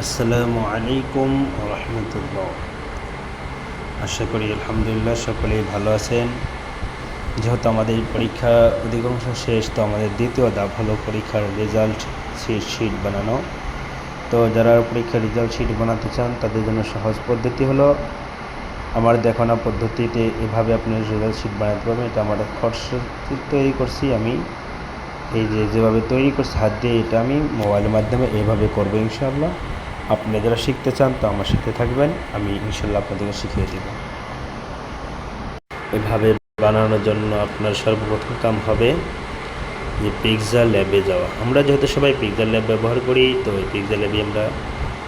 আসসালামু আলাইকুম রহমতুল্লাহ। আশা করি আলহামদুলিল্লাহ সকলেই ভালো আছেন। যেহেতু আমাদের পরীক্ষা অধিকাংশ শেষ, তো আমাদের দ্বিতীয় ধাপ হলো পরীক্ষার রেজাল্ট শিট বানানো। তো যারা পরীক্ষার রেজাল্ট শিট বানাতে চান তাদের জন্য সহজ পদ্ধতি হলো আমার দেখানো পদ্ধতিতে এভাবে আপনি রেজাল্ট শিট বানাতে পারবেন। এটা আমার খরচা তৈরি করছি আমি, এই যেভাবে তৈরি করছি হাত দিয়ে, এটা আমি মোবাইলের মাধ্যমে এইভাবে করবো ইনশাআল্লাহ। আপনি যারা শিখতে চান তো আমার সাথে থাকবেন, আমি ইনশাল্লাহ আপনাদেরকে শিখিয়ে দেব। এভাবে বানানোর জন্য আপনার সর্বপ্রথম কাম হবে যে পিক্সা ল্যাবে যাওয়া। আমরা যেহেতু সবাই পিক্সা ল্যাব ব্যবহার করি, তো ওই পিক্সা ল্যাবে আমরা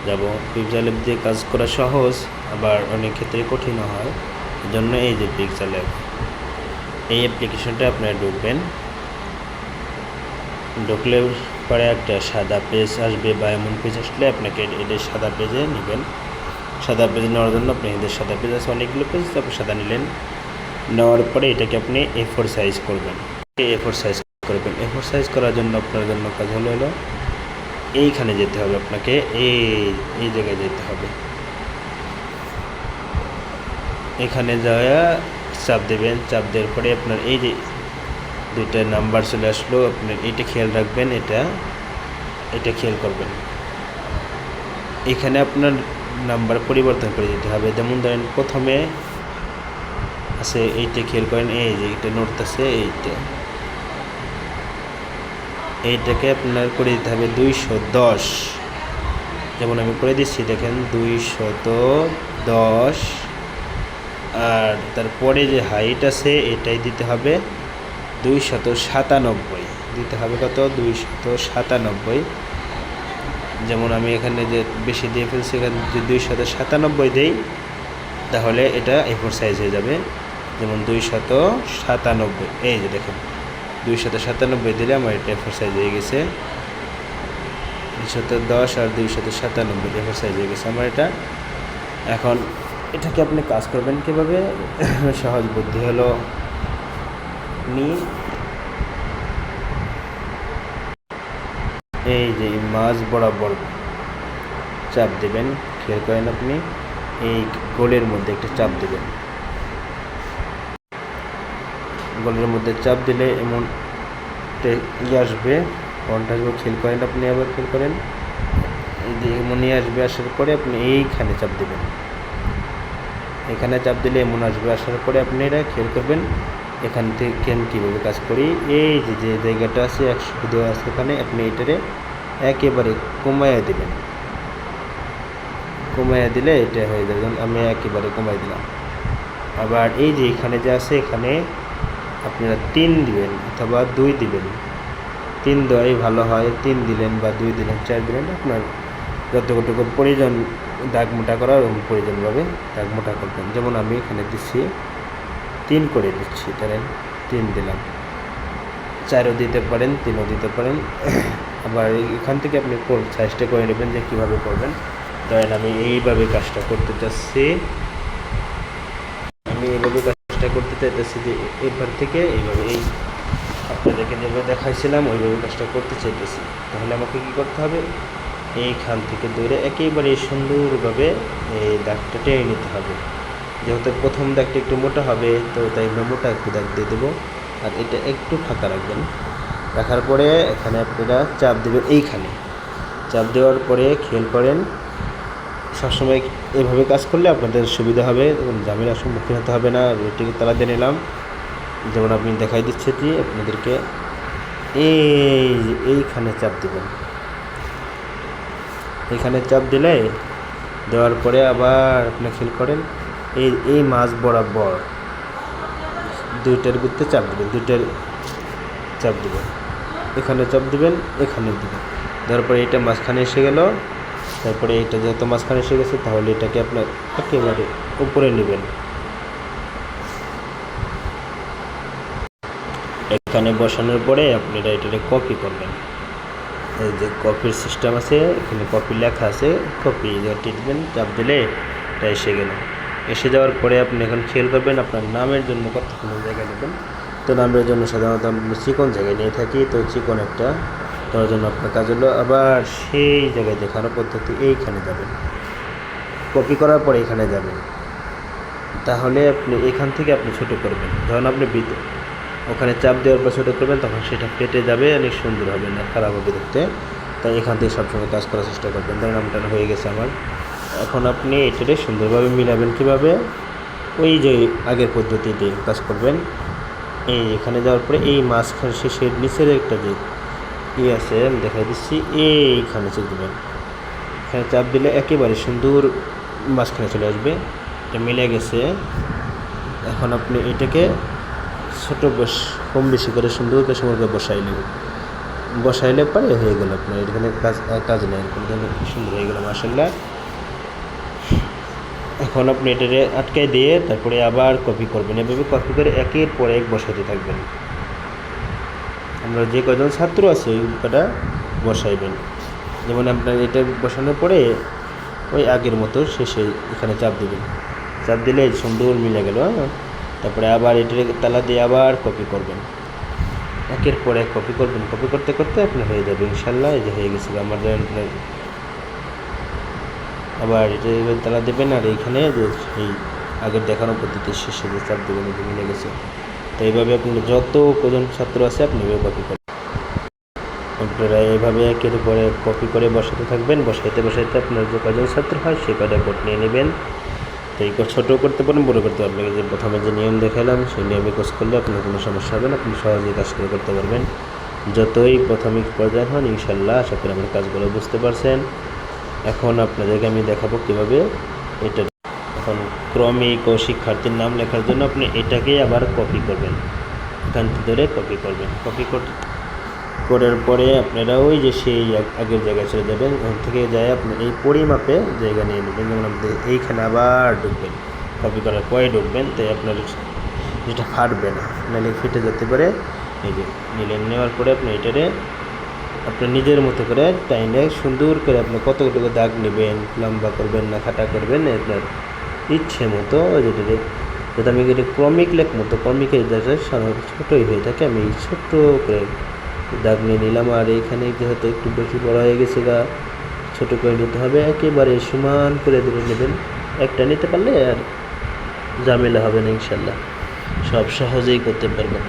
যাব। পিক্সা ল্যাব দিয়ে কাজ করা সহজ, আবার অনেক ক্ষেত্রে কঠিন হয়। এজন্য এই যে পিক্সা ল্যাব, এই অ্যাপ্লিকেশনটা আপনারা ঢুকলে পরে একটা সাদা পেজ আসবে, বা এমন পেজ আসলে আপনাকে এদের সাদা পেজে নেবেন। সাদা পেজ নেওয়ার জন্য আপনি এদের সাদা পেজ আছে অনেকগুলো পেজ, তারপর সাদা নিলেন। নেওয়ার পরে এটাকে আপনি A4 সাইজ করবেন। A4 সাইজ করবেন। A4 সাইজ করার জন্য আপনার জন্য কাজ হলো এইখানে যেতে হবে আপনাকে, এই জায়গায় যেতে হবে। এখানে যাওয়া চাপ দেবেন। চাপ দেওয়ার পরে আপনার এই যে দুইটা নাম্বার চলে আসলো, আপনার এইটা খেয়াল রাখবেন, এটা খেয়াল করবেন। এখানে আপনার নাম্বার পরিবর্তন করে দিতে হবে। যেমন ধরেন প্রথমে আছে এইটা খেয়াল করেন, এই যে এটা নড়তেছে, এইটাকে আপনার করে দিতে হবে 210। যেমন আমি করে দিচ্ছি, দেখেন 210। আর তারপরে যে হাইট আছে এটাই দিতে হবে 297 দিতে হবে। কত? 297। যেমন আমি এখানে যে বেশি দিয়ে ফেলছি, এখানে যদি 297 দেই তাহলে এটা A4 সাইজ হয়ে যাবে। যেমন 297, এই যে দেখেন 297 দিলে আমার এটা A4 সাইজ হয়ে গেছে। 210 আর 297 A4 সাইজ হয়ে গেছে আমার এটা। এখন এটাকে আপনি কাজ করবেন কীভাবে? সহজ বুদ্ধি হলো, এই যে মাঝ বরাবর চাপ দেবেন। খেয়াল করেন, আপনি এই গোলের মধ্যে একটা চাপ দেবেন। গোলের মধ্যে চাপ দিলে এমন আসবে, ফন্ট আসবে। খেয়াল করেন, আপনি আবার খেয়াল করেন, এই যে এমনই আসবে। আসার পরে আপনি এইখানে চাপ দেবেন। এখানে চাপ দিলে এমন আসবে। আসার পরে আপনি এটা খেয়াল করবেন, এখান থেকে কীভাবে কাজ করি। এই যে জায়গাটা আছে 100 দেওয়া আছে, এখানে আপনি এটারে একেবারে কমাইয়া দেবেন। কমাইয়া দিলে এটা হয়ে যাবে। আমি একেবারে কমাই দিলাম। আবার এই যে এখানে যে আছে, এখানে আপনারা 3 দিবেন অথবা 2 দিবেন। 3 দেওয়াই ভালো হয়। 3 দিলেন বা 2 দিলেন, 4 দিলেন, আপনার যতটুকু প্রয়োজন দাগ মোটা করার প্রয়োজনভাবে দাগ মোটা করবেন। যেমন আমি এখানে দিচ্ছি 3 করে দিচ্ছি, ধরেন 3 দিলাম। 4ও দিতে পারেন, 3ও দিতে পারেন। আবার এখান থেকে আপনি সাইজটা করে নেবেন যে কীভাবে করবেন। ধরেন আমি এইভাবে কাজটা করতে চাচ্ছি, যে এবার থেকে এইভাবে, এই আপনাদেরকে যেভাবে দেখাইছিলাম ওইভাবে কাজটা করতে চাইতেছি। তাহলে আমাকে কী করতে হবে? এইখান থেকে ধরে একেবারে সুন্দরভাবে এই দাগটা টেনে নিতে হবে। যেহেতু প্রথম দাগটা একটু মোটা হবে, তো তাই আমরা মোটা একটু দাগ দিয়ে দেবো। আর এটা একটু ফাঁকা রাখবেন। রাখার পরে এখানে আপনারা চাপ দেবেন। এইখানে চাপ দেওয়ার পরে খেয়াল করেন, সবসময় এভাবে কাজ করলে আপনাদের সুবিধা হবে, ঝামেলার সম্মুখীন হতে হবে না। এটিকে তালা দিয়ে নিলাম। যেমন আপনি দেখাই দিচ্ছে যে আপনাদেরকে এইখানে চাপ দেবেন। এইখানে চাপ দিলে, দেওয়ার পরে আবার আপনি খেয়াল করেন, এই মাঝ বরাবর দুইটার ভিতরে চাপ দেবেন। দুইটার চাপ দেবেন, এখানে চাপ দেবেন, এখানে দেবেন। দেওয়ার পরে এটা মাঝখানে এসে গেল। তারপরে এটা যত মাঝখানে এসে গেছে, তাহলে এটাকে আপনার একেবারে উপরে নেবেন। এখানে বসানোর পরে আপনারা এটাকে কপি করবেন। এই যে কপির সিস্টেম আছে, এখানে কপি লেখা আছে, কপি দেবেন। চাপ দিলে এটা এসে গেল। এসে যাওয়ার পরে আপনি এখন খেয়াল করবেন আপনার নামের জন্য কতক্ষণ জায়গা নেবেন। তো নামের জন্য সাধারণত আমরা চিকন জায়গায় নিয়ে থাকি, তো চিকন একটা তার জন্য আপনার কাজ হলো আবার সেই জায়গায় দেখানো পদ্ধতি, এইখানে যাবেন, কপি করার পরে এখানে যাবেন, তাহলে আপনি এখান থেকে আপনি ছোটো করবেন। যখন আপনি ওখানে চাপ দেওয়ার পর ছোটো করবেন তখন সেটা ফেটে যাবে, অনেক সুন্দর হবে না, খারাপ হবে দেখতে। তাই এখান থেকে সবসময় কাজ করার চেষ্টা করবেন। ধরেন আমটা হয়ে গেছে আমার, এখন আপনি এটাকে সুন্দরভাবে মিলাবেন। কীভাবে? ওই যে আগের পদ্ধতিতে কাজ করবেন। এই এখানে যাওয়ার পরে এই মাঝখানে শেষের নিচের একটা যে আছে আমি দেখা দিচ্ছি, এইখানে চেক দেবেন। এখানে চাপ দিলে একেবারে সুন্দর মাঝখানে চলে আসবে, এটা মিলে গেছে। এখন আপনি এটাকে ছোটো কম বেশি করে সুন্দর করে সময় করে বসাইলে পরে হয়ে গেল আপনার এখানে কাজ নেই, সুন্দর হয়ে গেল মাশাআল্লাহ। এখন আপনি এটাকে আটকাই দিয়ে তারপরে আবার কপি করবেন। এভাবে কপি করে একের পর এক বসাতে থাকবেন। আমরা যে কজন ছাত্র আছে ওই কটা বসাইবেন। যেমন আপনার এটা বসানোর পরে ওই আগের মতো শেষে এখানে চাপ দেবেন, চাপ দিলে সুন্দর মিলে গেল। তারপরে আবার এটাকে তালা দিয়ে আবার কপি করবেন, একের পর এক কপি করবেন। কপি করতে করতে আপনার হয়ে যাবে ইনশাল্লাহ। এই যে হয়ে গেছে আমাদের। আবার এটা তালা দেবেন আর এইখানে যে এই আগের দেখানো পদ্ধতির শেষে যে চাপ দেবেন এটা মিলে গেছে। তো এইভাবে আপনি যত কজন ছাত্র আছে আপনি এভাবে কপি করবেন। আপনারা এইভাবে একের পরে কপি করে বসাতে থাকবেন। বসাইতে আপনার যে কজন ছাত্র হয় সে কটা বোর্ড নিয়ে নেবেন। তো এই ছোটো করতে পারেন, বড়ো করতে পারবেন। যে প্রথমে যে নিয়ম দেখালাম সেই নিয়মে কাজ করলে আপনার কোনো সমস্যা হবে না, আপনি সহজেই কাজ করতে পারবেন। যতই প্রাথমিক পর্যায়ে হন ইনশাল্লাহ। আশা করি আমার কাজগুলো বুঝতে পারছেন। এখন আপনাদেরকে আমি দেখাবো কীভাবে এটা। এখন ক্রমিক ও শিক্ষার্থীর নাম লেখার জন্য আপনি এটাকেই আবার কপি করবেন, এখান ধরে কপি করবেন। কপি করার পরে আপনারা ওই যে সেই আগের জায়গায় চলে যাবেন। ওখান থেকে যায় আপনি এই পরিমাপে জায়গা নিয়ে নেবেন। যেমন আপনি এইখানে আবার ঢুকবেন, কপি করার পরে ঢুকবেন, তাই আপনার যেটা ফাটবে না, নাহলে ফেটে যেতে পারে। এই যে নেওয়ার পরে আপনি এটারে আপনার নিজের মতো করে টাইনে সুন্দর করে আপনি কতটুকু দাগ নেবেন, লম্বা করবেন না খাটা করবেন আপনার ইচ্ছে মতো। যেটাতে যদি আমি এটা ক্রমিক লেখ মতো, ক্রমিকের দাগটা সাধারণত ছোটোই হয়ে থাকে, আমি ছোট্ট করে দাগ নিয়ে নিলাম। আর এইখানে যেহেতু একটু বেশি বড় হয়ে গেছে গা, ছোটো করে নিতে হবে। একেবারে সমান করে ধরে নেবেন, একটা নিতে পারলে আর ঝামেলা হবে না ইনশাল্লাহ, সব সহজেই করতে পারবেন।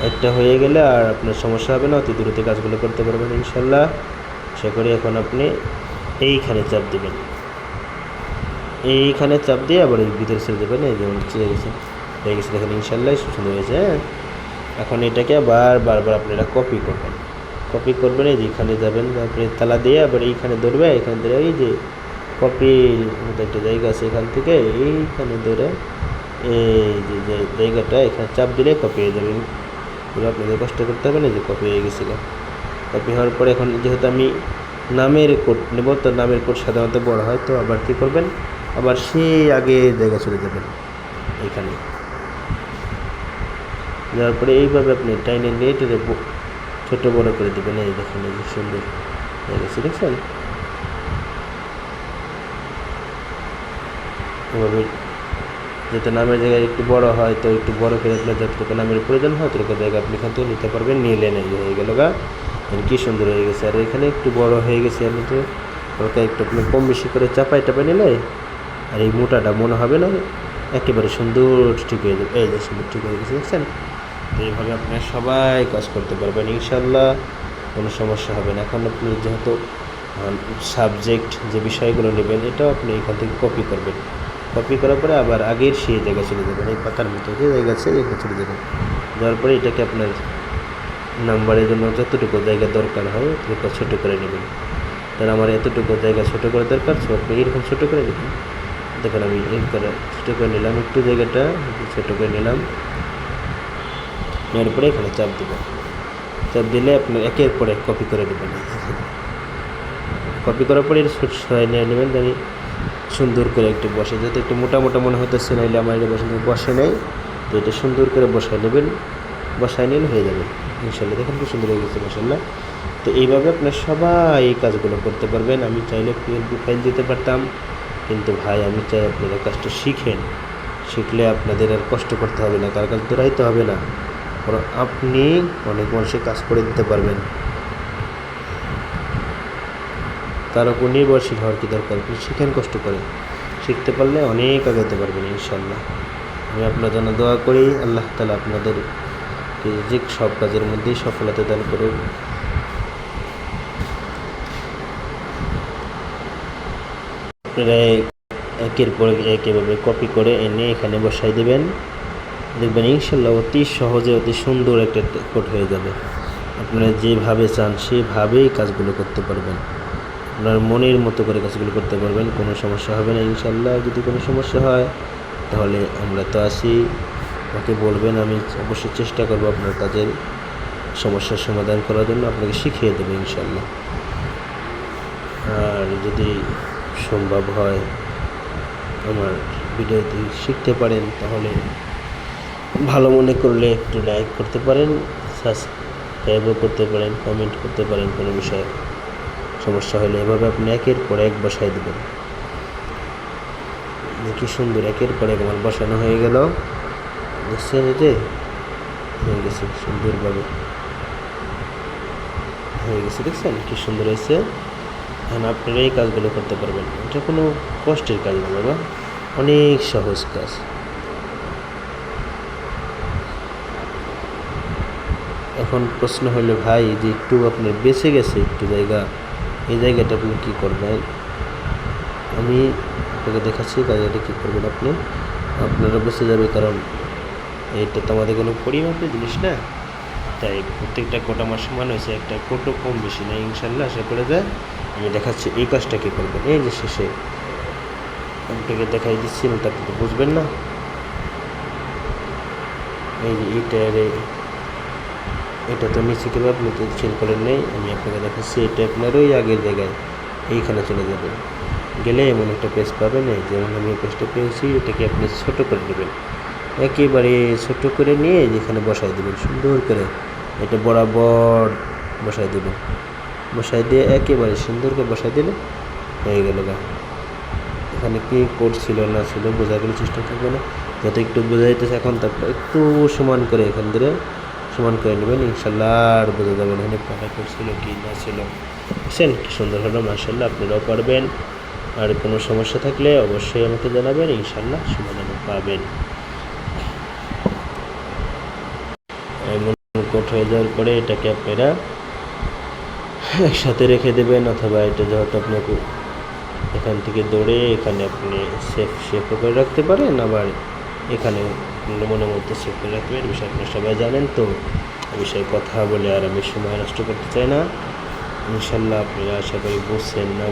একটা হয়ে গেলে আর আপনার সমস্যা হবে না, অতি দ্রুত কাজগুলো করতে পারবেন ইনশাল্লাহ। আশা করি এখন আপনি এইখানে চাপ দেবেন, এইখানে চাপ দিয়ে আবার এই ভিতরে ছেড়ে দেবেন। এই যেমন চলে গেছে, হয়ে গেছে দেখেন ইনশাল্লাহ, সুন্দর হয়েছে। এখন এটাকে বারবার আপনারা কপি করবেন। এই যে এখানে যাবেন, তারপরে তালা দিয়ে আবার এইখানে ধরবে, এখানে ধরে এই যে কপির মতো একটা জায়গা আছে, এখান থেকে এইখানে ধরে এই যে জায়গাটা এখানে চাপ দিলে কপি হয়ে যাবে। আপনাদের কষ্ট করতে হবে না, যে কপি হয়ে গেছিল। কপি হওয়ার পরে এখন যেহেতু আমি নামের কোড নেব, তো নামের কোড সাধারণত বড় হয়, তো আবার কী করবেন, আবার সেই আগে জায়গা চলে যাবেন। এখানে যাওয়ার পরে এইভাবে আপনি টাইনে নিয়ে টেনে ছোটো বড়ো করে দেবেন। এই দেখেন এই যে সুন্দর হয়ে গেছে, দেখছেন? এভাবে যাতে নামের জায়গায় একটু বড় হয়, তো একটু বড় করে আপনার যতটুকু নামের প্রয়োজন হয় ততটুকু জায়গা আপনি এখান থেকে নিতে পারবেন। নিলে নেই হয়ে গেল গা, কী সুন্দর হয়ে গেছে। আর এখানে একটু বড় হয়ে গেছে, আমি তো ওটা একটু আপনি কম বেশি করে চাপাই নিলে আর এই মোটাটা মনে হবে না, একেবারে সুন্দর ঠিক হয়ে যাবে। এই যে সুন্দর ঠিক হয়ে গেছে, দেখছেন? তো এইভাবে আপনার সবাই কাজ করতে পারবেন ইনশাল্লাহ, কোনো সমস্যা হবে না। এখন আপনি যেহেতু সাবজেক্ট যে বিষয়গুলো নেবেন এটাও আপনি এখান থেকে কপি করবেন। কপি করার পরে আবার আগের সেই জায়গায় চলে যাবেন, এই পাতার মতো যে জায়গা আছে এখানে চলে যাবেন। যাওয়ার পরে এটাকে আপনার নাম্বারের জন্য যতটুকু জায়গা দরকার হয় এতটুকু ছোটো করে নেবেন। তাহলে আমার এতটুকু জায়গা ছোটো করে দরকার, তো আপনি এরকম ছোটো করে নেবেন। দেখুন আমি এই করে ছোটো করে নিলাম, একটু জায়গাটা ছোটো করে নিলাম। নেওয়ার পরে এখানে চাপ দেবেন, চাপ দিলে আপনার একের পর এক কপি করে দেবেন। কপি করার পরে সরাই নিয়ে নেবেন, জানি সুন্দর করে একটু বসে, যাতে একটু মোটা মনে হতেছে, নাইলে আমার এটা বসে নেই। তো এটা সুন্দর করে বসায় নেবেন, বসায় নিলে হয়ে যাবে ইনশাল্লাহ। দেখেন কি সুন্দর হয়ে গেছে মাশাআল্লাহ। তো এইভাবে আপনার সবাই এই কাজগুলো করতে পারবেন। আমি চাইলে পিএলপি ফাইল দিতে পারতাম, কিন্তু ভাই আমি চাই আপনারা কাজটা শিখলে আপনাদের আর কষ্ট করতে হবে না, কার কাজ দৌড়াইতে হবে না। বরং আপনি অনেক মানুষের কাজ করে দিতে পারবেন। তার উপর নির্ভরশীল হওয়ার কি দরকার? আপনি শিখেন কষ্ট করে, শিখতে পারলে অনেক আগাতে পারবেন ইনশাল্লাহ। আমি আপনার জন্য দোয়া করি, আল্লাহ তাআলা আপনাদের রিজিক সব কাজের মধ্যেই সফলতা দান করুন। আপনারা একের পর এক এভাবে কপি করে এনে এখানে বসাই দেবেন, দেখবেন ইনশাল্লাহ অতি সহজে অতি সুন্দর একটা কোট হয়ে যাবে। আপনারা যেভাবে চান সেভাবেই কাজগুলো করতে পারবেন, আপনার মনের মতো করে কাজগুলো করতে পারবেন, কোনো সমস্যা হবে না ইনশাল্লাহ। যদি কোনো সমস্যা হয় তাহলে আমরা তো আছি, আমাকে বলবেন, আমি অবশ্যই চেষ্টা করব আপনার কাজের সমস্যার সমাধান করার জন্য, আপনাকে শিখিয়ে দেবো ইনশাল্লাহ। আর যদি সম্ভব হয় আমার ভিডিওটি শিখতে পারেন তাহলে ভালো মনে করলে একটু লাইক করতে পারেন, সাবস্ক্রাইবও করতে পারেন, কমেন্ট করতে পারেন। কোনো বিষয়ে সমস্যা হলে এভাবে আপনি একের পর এক বসাই দেবেন। কি সুন্দর একের পর এক আমার বসানো হয়ে গেল, দেখছেন? এতে হয়ে গেছে সুন্দরভাবে হয়ে গেছে, দেখছেন কি সুন্দর হয়েছে। এখন আপনারা এই কাজগুলো করতে পারবেন, এটা কোনো কষ্টের কাজ না বাবা, অনেক সহজ কাজ। এখন প্রশ্ন হলো ভাই যে একটু আপনার বেঁচে গেছে একটু জায়গা, এই জায়গাটা আপনি কী করবেন? আমি আপনাকে দেখাচ্ছি জায়গাটা কী করবেন আপনি, আপনারা বেঁচে যাবে, কারণ এইটা তো আমাদের কোনো পরিমাপের জিনিস না, তাই প্রত্যেকটা কোট আমার সমান হয়েছে, একটা কোটও কম বেশি নেই ইনশাল্লাহ, আশা করে যায়। আমি দেখাচ্ছি এই কাজটা কী করবেন। এই যে শেষে আপনাকে দেখাই দিচ্ছি না, তারপর তো বুঝবেন না। এই যে এইটারে, এটা তো নিচে কেউ আপনি তো চেল করেন নেই, আমি আপনাকে দেখাচ্ছি। এটা আপনার ওই আগের জায়গায় এইখানে চলে যাবে, গেলে এমন একটা পেজ পাবেন, এই যেমন আমি এই পেজটা পেয়েছি, এটাকে আপনি ছোটো করে দেবেন, একেবারে ছোটো করে নিয়ে যেখানে বসাই দেবেন সুন্দর করে, এটা বরাবর বসাই দেবেন, বসাই দিয়ে একেবারে সুন্দর করে বসাই দিলে হয়ে গেল গা। এখানে কি করছিল না ছিল বোঝার চেষ্টা করবে না, যত একটু বোঝা যাইতেছে এখন, তারপর একটু সমান করে এখান ধরে সমান করে নেবেন ইনশাল্লাহ, আর বোঝা যাবেন এখানে পাটা করছিল কি না ছিল। বুঝছেন কি সুন্দর হলো মাশাল্লাহ, আপনারাও পারবেন। আর কোনো সমস্যা থাকলে অবশ্যই আমাকে জানাবেন, ইনশাল্লাহ সমাধান পাবেন। এমন কোট হয়ে যাওয়ার পরে এটাকে আপনারা একসাথে রেখে দেবেন, অথবা এটা যেহেতু আপনাকে এখান থেকে দৌড়ে এখানে আপনি সেফও করে রাখতে পারেন, আবার এখানে মনের মধ্যে সেভ করে রাখতে পারেন। বিষয় আপনারা সবাই জানেন তো, এ বিষয়ে কথা বলে আর আমি সময় নষ্ট করতে চাই না। ইনশাল্লাহ আপনারা আশা করি বুঝছেন না।